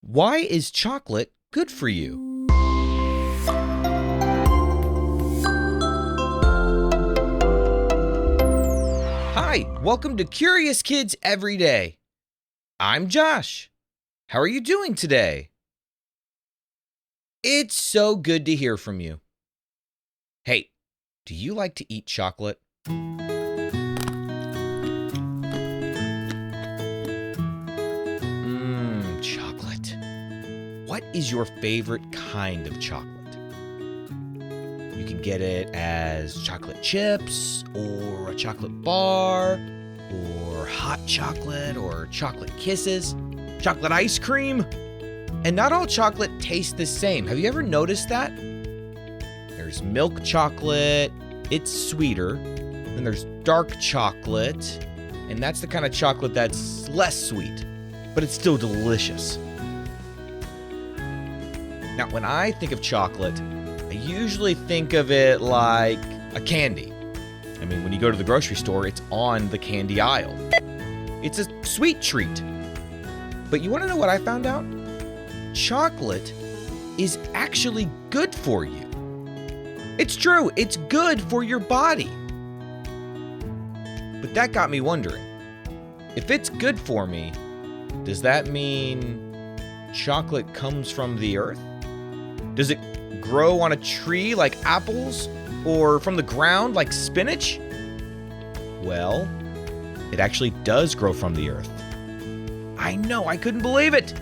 Why is chocolate good for you? Hi, welcome to Curious Kids Every Day. I'm Josh. How are you doing today? It's so good to hear from you. Hey, do you like to eat chocolate? Chocolate. What is your favorite kind of chocolate? You can get it as chocolate chips, or a chocolate bar, or hot chocolate, or chocolate kisses, chocolate ice cream. And not all chocolate tastes the same. Have you ever noticed that? There's milk chocolate, it's sweeter. Then there's dark chocolate, and that's the kind of chocolate that's less sweet, but it's still delicious. Now, when I think of chocolate, I usually think of it like a candy. I mean, when you go to the grocery store, it's on the candy aisle. It's a sweet treat. But you want to know what I found out? Chocolate is actually good for you. It's true, it's good for your body. But that got me wondering, if it's good for me, does that mean chocolate comes from the earth? Does it grow on a tree like apples, or from the ground like spinach? Well, it actually does grow from the earth. I know, I couldn't believe it.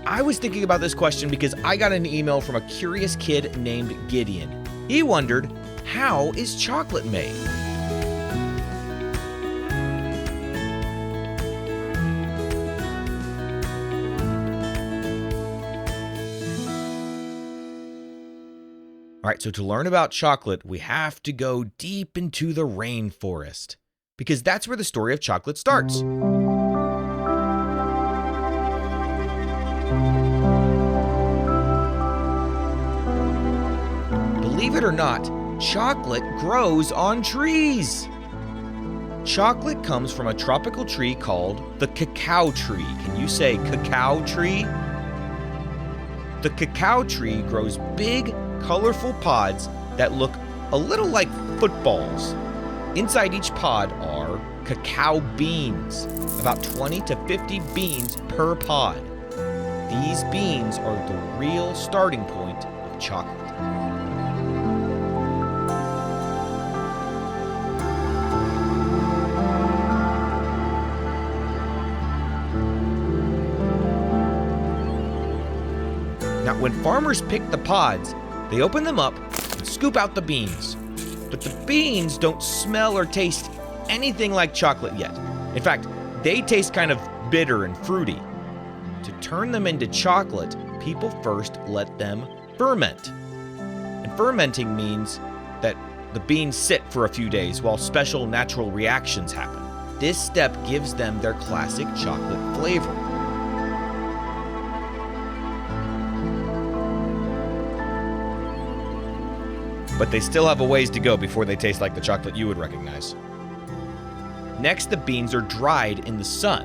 I was thinking about this question because I got an email from a curious kid named Gideon. He wondered, how is chocolate made? All right, so to learn about chocolate, we have to go deep into the rainforest, because that's where the story of chocolate starts. Believe it or not, chocolate grows on trees. Chocolate comes from a tropical tree called the cacao tree. Can you say cacao tree? The cacao tree grows big, colorful pods that look a little like footballs. Inside each pod are cacao beans, about 20 to 50 beans per pod. These beans are the real starting point of chocolate. Now, when farmers pick the pods, they open them up and scoop out the beans. But the beans don't smell or taste anything like chocolate yet. In fact, they taste kind of bitter and fruity. To turn them into chocolate, people first let them ferment. And fermenting means that the beans sit for a few days while special natural reactions happen. This step gives them their classic chocolate flavor. But they still have a ways to go before they taste like the chocolate you would recognize. Next, the beans are dried in the sun.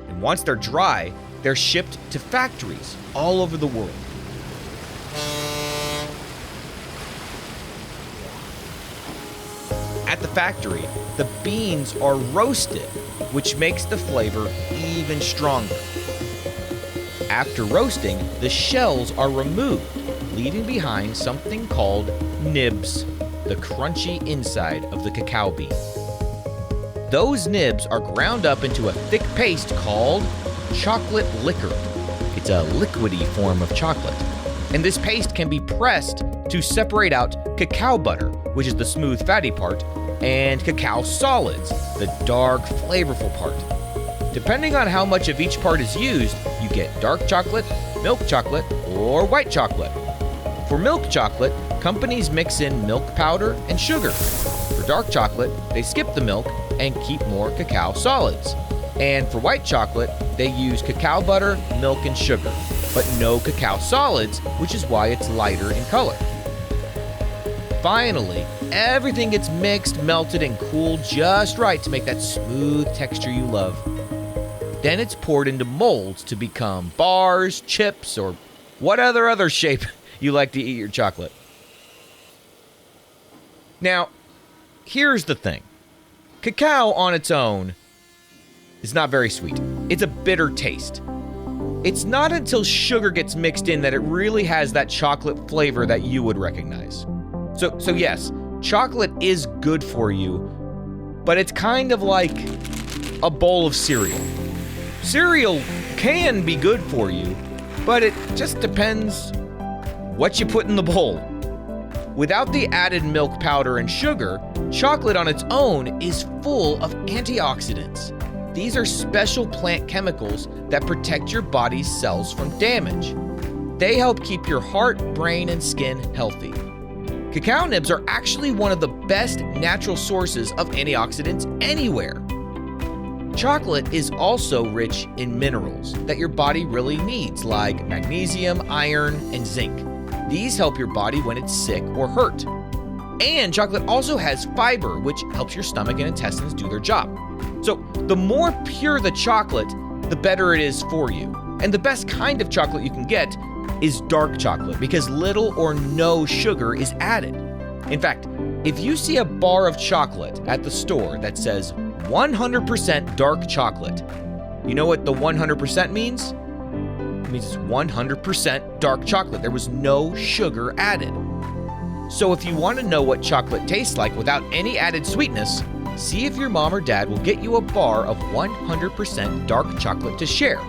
And once they're dry, they're shipped to factories all over the world. At the factory, the beans are roasted, which makes the flavor even stronger. After roasting, the shells are removed, leaving behind something called nibs, the crunchy inside of the cacao bean. Those nibs are ground up into a thick paste called chocolate liquor. It's a liquidy form of chocolate. And this paste can be pressed to separate out cacao butter, which is the smooth fatty part, and cacao solids, the dark flavorful part. Depending on how much of each part is used, you get dark chocolate, milk chocolate, or white chocolate. For milk chocolate, companies mix in milk powder and sugar. For dark chocolate, they skip the milk and keep more cacao solids. And for white chocolate, they use cacao butter, milk, and sugar, but no cacao solids, which is why it's lighter in color. Finally, everything gets mixed, melted, and cooled just right to make that smooth texture you love. Then it's poured into molds to become bars, chips, or what other shape you like to eat your chocolate. Now, here's the thing. Cacao on its own is not very sweet. It's a bitter taste. It's not until sugar gets mixed in that it really has that chocolate flavor that you would recognize. So yes, chocolate is good for you, but it's kind of like a bowl of cereal. Cereal can be good for you, but it just depends what you put in the bowl. Without the added milk powder and sugar, chocolate on its own is full of antioxidants. These are special plant chemicals that protect your body's cells from damage. They help keep your heart, brain, and skin healthy. Cacao nibs are actually one of the best natural sources of antioxidants anywhere. Chocolate is also rich in minerals that your body really needs, like magnesium, iron, and zinc. These help your body when it's sick or hurt. And chocolate also has fiber, which helps your stomach and intestines do their job. So the more pure the chocolate, the better it is for you. And the best kind of chocolate you can get is dark chocolate because little or no sugar is added. In fact, if you see a bar of chocolate at the store that says 100% dark chocolate, you know what the 100% means? It means it's 100% dark chocolate. There was no sugar added. So if you want to know what chocolate tastes like without any added sweetness, see if your mom or dad will get you a bar of 100% dark chocolate to share.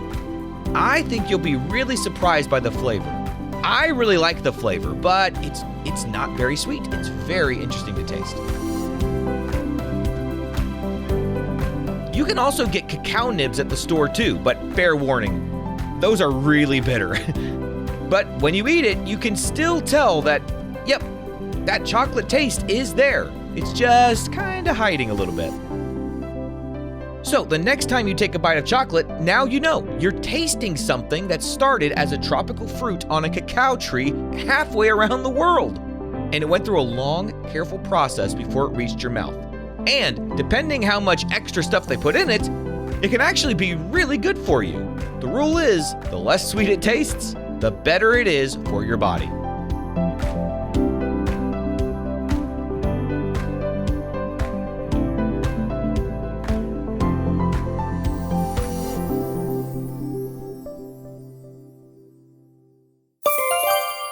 I think you'll be really surprised by the flavor. I really like the flavor, but it's not very sweet. It's very interesting to taste. You can also get cacao nibs at the store too, but fair warning, those are really bitter. But when you eat it, you can still tell that, yep, that chocolate taste is there. It's just kind of hiding a little bit. So the next time you take a bite of chocolate, now you know you're tasting something that started as a tropical fruit on a cacao tree halfway around the world. And it went through a long, careful process before it reached your mouth. And depending how much extra stuff they put in it, it can actually be really good for you. The rule is, the less sweet it tastes, the better it is for your body.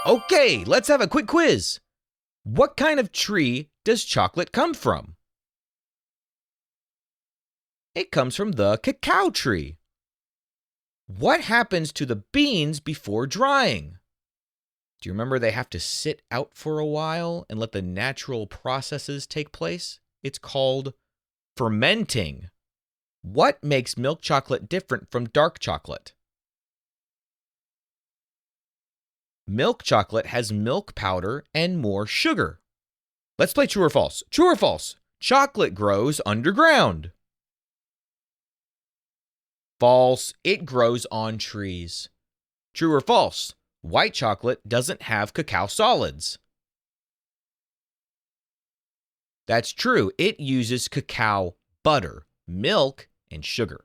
Okay, let's have a quick quiz. What kind of tree does chocolate come from? It comes from the cacao tree. What happens to the beans before drying? Do you remember they have to sit out for a while and let the natural processes take place? It's called fermenting. What makes milk chocolate different from dark chocolate? Milk chocolate has milk powder and more sugar. Let's play true or false. True or false? Chocolate grows underground. False. It grows on trees. True or false? White chocolate doesn't have cacao solids. That's true. It uses cacao butter, milk, and sugar.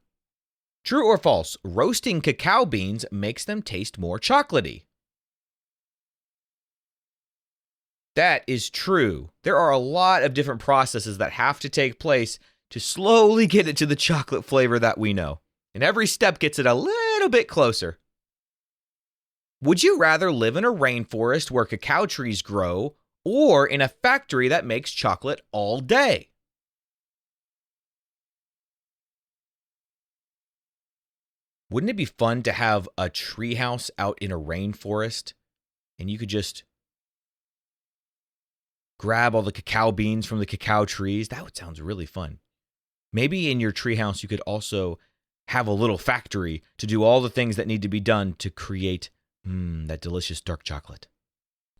True or false? Roasting cacao beans makes them taste more chocolatey. That is true. There are a lot of different processes that have to take place to slowly get it to the chocolate flavor that we know. And every step gets it a little bit closer. Would you rather live in a rainforest where cacao trees grow or in a factory that makes chocolate all day? Wouldn't it be fun to have a treehouse out in a rainforest and you could just grab all the cacao beans from the cacao trees? That sounds really fun. Maybe in your treehouse you could also have a little factory to do all the things that need to be done to create that delicious dark chocolate.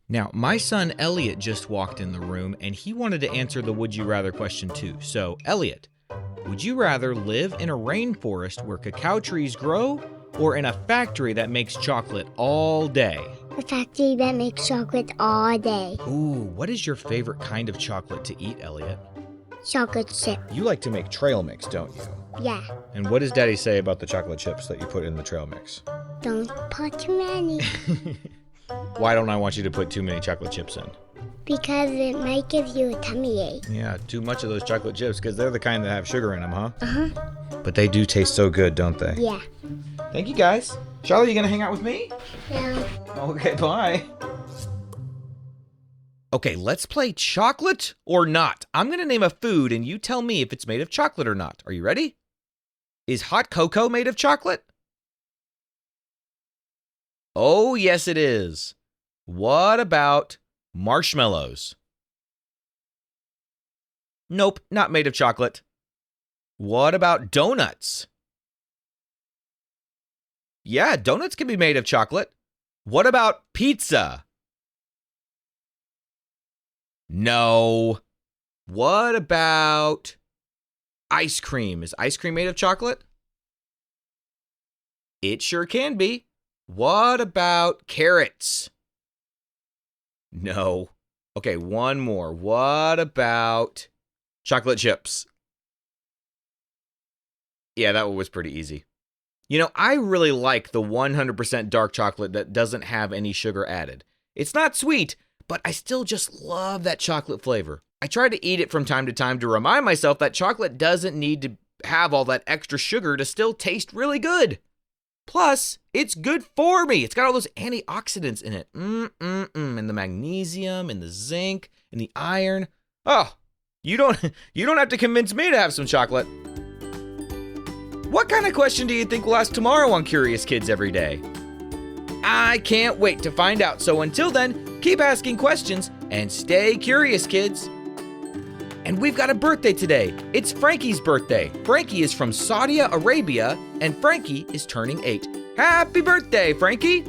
Now, my son Elliot just walked in the room and he wanted to answer the would you rather question too. So, Elliot, would you rather live in a rainforest where cacao trees grow or in a factory that makes chocolate all day? A factory that makes chocolate all day. Ooh, what is your favorite kind of chocolate to eat, Elliot? chocolate chip. You like to make trail mix, don't you? Yeah. And what does Daddy say about the chocolate chips that you put in the trail mix? Don't put too many. Why don't I want you to put too many chocolate chips in? Because it might give you a tummy ache. Yeah, too much of those chocolate chips, because they're the kind that have sugar in them, huh? Uh-huh. But they do taste so good, don't they? Yeah. Thank you, guys. Charlotte, you gonna hang out with me? Yeah. Okay, bye. Okay, let's play chocolate or not. I'm gonna name a food, and you tell me if it's made of chocolate or not. Are you ready? Is hot cocoa made of chocolate? Oh, yes, it is. What about marshmallows? Nope, not made of chocolate. What about donuts? Yeah, donuts can be made of chocolate. What about pizza? No. What about ice cream? Is ice cream made of chocolate? It sure can be. What about carrots? No. Okay, one more. What about chocolate chips? Yeah, that one was pretty easy. You know, I really like the 100% dark chocolate that doesn't have any sugar added. It's not sweet, but I still just love that chocolate flavor. I try to eat it from time to time to remind myself that chocolate doesn't need to have all that extra sugar to still taste really good. Plus, it's good for me. It's got all those antioxidants in it. And the magnesium, and the zinc, and the iron. Oh, you don't have to convince me to have some chocolate. What kind of question do you think we'll ask tomorrow on Curious Kids Every Day? I can't wait to find out. So until then, keep asking questions and stay curious, kids. And we've got a birthday today. It's Frankie's birthday. Frankie is from Saudi Arabia, and Frankie is turning 8. Happy birthday, Frankie!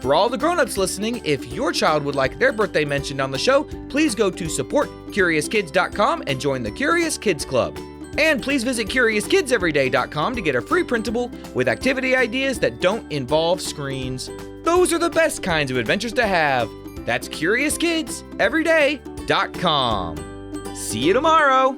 For all the grown-ups listening, if your child would like their birthday mentioned on the show, please go to supportcuriouskids.com and join the Curious Kids Club. And please visit CuriousEveryday.com to get a free printable with activity ideas that don't involve screens. Those are the best kinds of adventures to have. That's CuriousKidsEveryday.com. See you tomorrow.